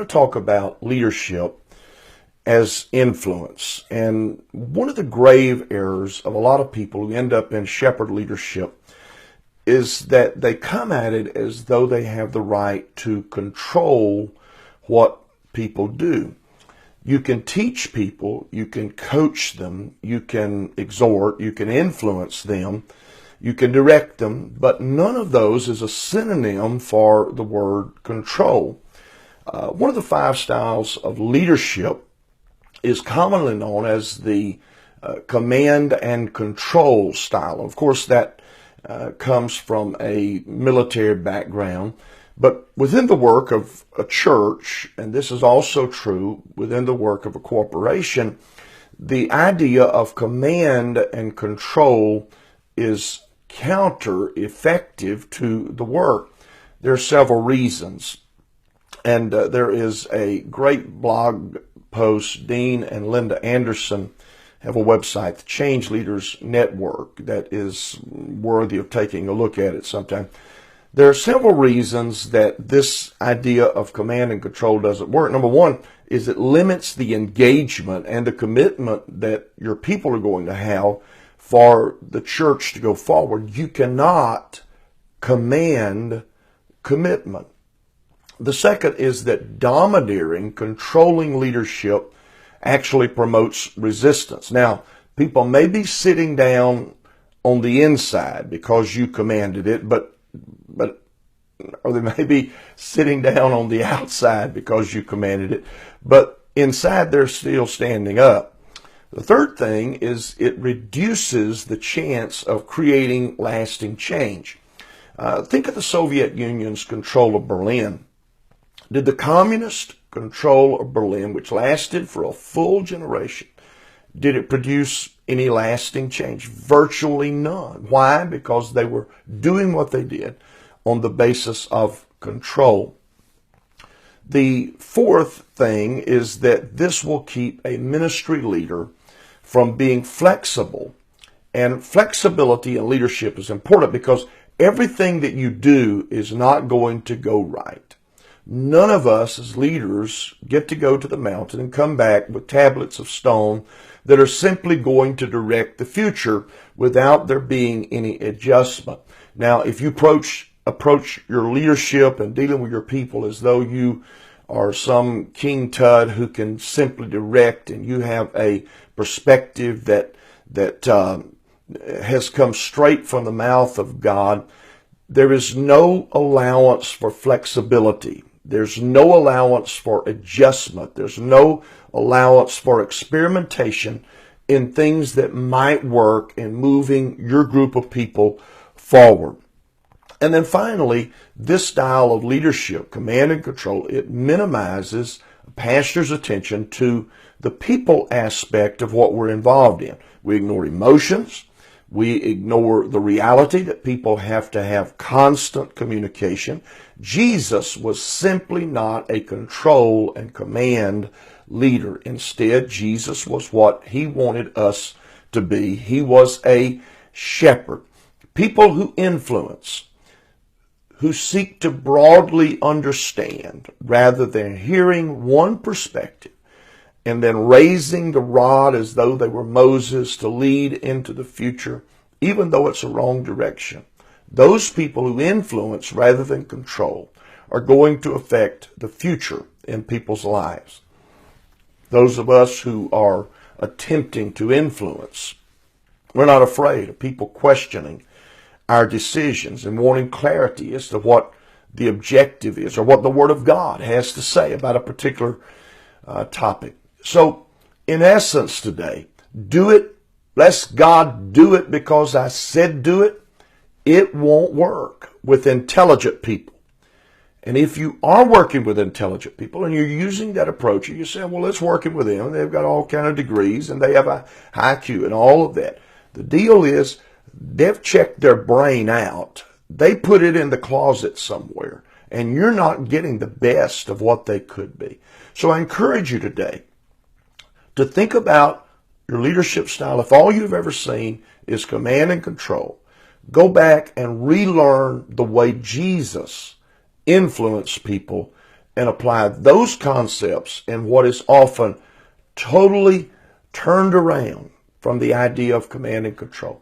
to talk about leadership as influence. And one of the grave errors of a lot of people who end up in shepherd leadership is that they come at it as though they have the right to control what people do. You can teach people, you can coach them, you can exhort, you can influence them, you can direct them, but none of those is a synonym for the word control. One of the 5 styles of leadership is commonly known as the command and control style. Of course, that comes from a military background, but within the work of a church, and this is also true within the work of a corporation, the idea of command and control is counter-effective to the work. There are several reasons, and there is a great blog post. Dean and Linda Anderson have a website, the Change Leaders Network, that is worthy of taking a look at it sometime. There are several reasons that this idea of command and control doesn't work. Number one is it limits the engagement and the commitment that your people are going to have for the church to go forward. You cannot command commitment. The second is that domineering, controlling leadership actually promotes resistance. Now, people may be sitting down on the inside because you commanded it, or they may be sitting down on the outside because you commanded it, but inside they're still standing up. The third thing is it reduces the chance of creating lasting change. Think of the Soviet Union's control of Berlin. Did the communist control of Berlin, which lasted for a full generation, did it produce any lasting change? Virtually none. Why? Because they were doing what they did on the basis of control. The fourth thing is that this will keep a ministry leader from being flexible. And flexibility in leadership is important because everything that you do is not going to go right. None of us as leaders get to go to the mountain and come back with tablets of stone that are simply going to direct the future without there being any adjustment. Now, if you approach your leadership and dealing with your people as though you are some King Tut who can simply direct and you have a perspective that has come straight from the mouth of God, there is no allowance for flexibility. There's no allowance for adjustment. There's no allowance for experimentation in things that might work in moving your group of people forward. And then finally, this style of leadership, command and control, it minimizes a pastor's attention to the people aspect of what we're involved in. We ignore emotions. We ignore the reality that people have to have constant communication. Jesus was simply not a control and command leader. Instead, Jesus was what he wanted us to be. He was a shepherd. People who influence, who seek to broadly understand rather than hearing one perspective and then raising the rod as though they were Moses to lead into the future, even though it's a wrong direction. Those people who influence rather than control are going to affect the future in people's lives. Those of us who are attempting to influence, we're not afraid of people questioning our decisions and wanting clarity as to what the objective is or what the Word of God has to say about a particular topic. So, in essence today, do it. Let God do it because I said do it. It won't work with intelligent people. And if you are working with intelligent people and you're using that approach and you're saying, well, let's work with them. They've got all kind of degrees and they have a high IQ and all of that. The deal is they've checked their brain out. They put it in the closet somewhere and you're not getting the best of what they could be. So I encourage you today to think about your leadership style. If all you've ever seen is command and control, go back and relearn the way Jesus influenced people and apply those concepts in what is often totally turned around from the idea of command and control.